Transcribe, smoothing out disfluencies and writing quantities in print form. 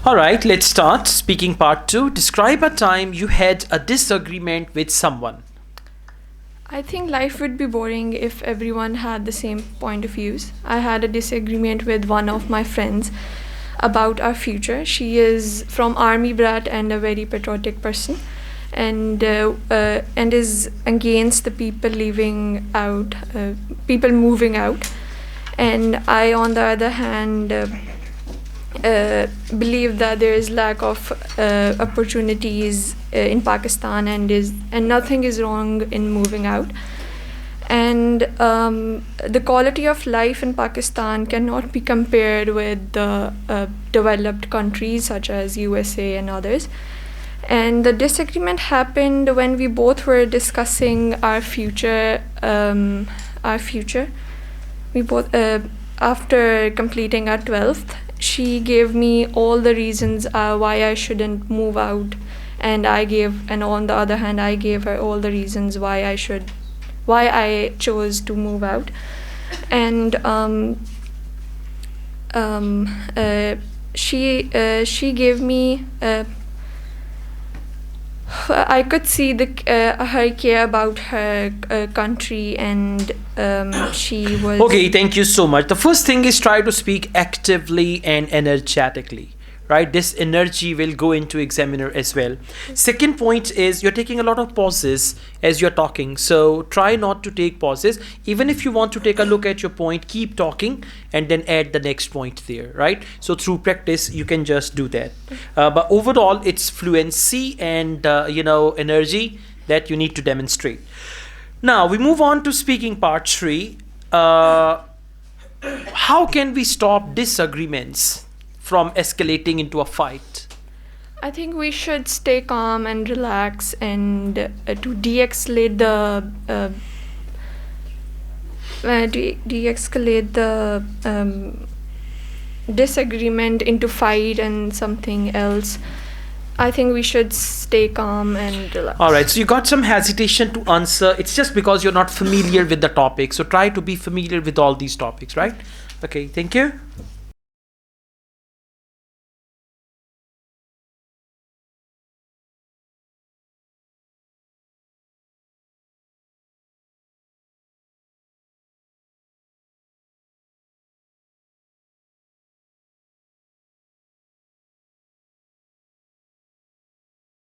All right, let's start. Speaking part two. Describe a time you had a disagreement with someone. I think life would be boring if everyone had the same point of views. I had a disagreement with one of my friends about our future. She is from army brat and a very patriotic person, and is against the people moving out. And I, on the other hand, believe that there is lack of opportunities in Pakistan, and nothing is wrong in moving out. And the quality of life in Pakistan cannot be compared with the developed countries such as USA and others. And the disagreement happened when we both were discussing our future. We both, after completing our 12th, she gave me all the reasons why I shouldn't move out, and on the other hand, I gave her all the reasons why I chose to move out. And she gave me. I could see her care about her country, and she was. Okay, thank you so much. The first thing is try to speak actively and energetically, right? This energy will go into examiner as well. Second point is you're taking a lot of pauses as you're talking. So try not to take pauses. Even if you want to take a look at your point, keep talking and then add the next point there, right? So through practice, you can just do that. But overall, it's fluency and, energy that you need to demonstrate. Now we move on to speaking part three. How can we stop disagreements from escalating into a fight? I think we should stay calm and relax, and to de-escalate the disagreement into fight and something else. I think we should stay calm and relax. All right, so you got some hesitation to answer. It's just because you're not familiar with the topic. So try to be familiar with all these topics, right? Okay, thank you.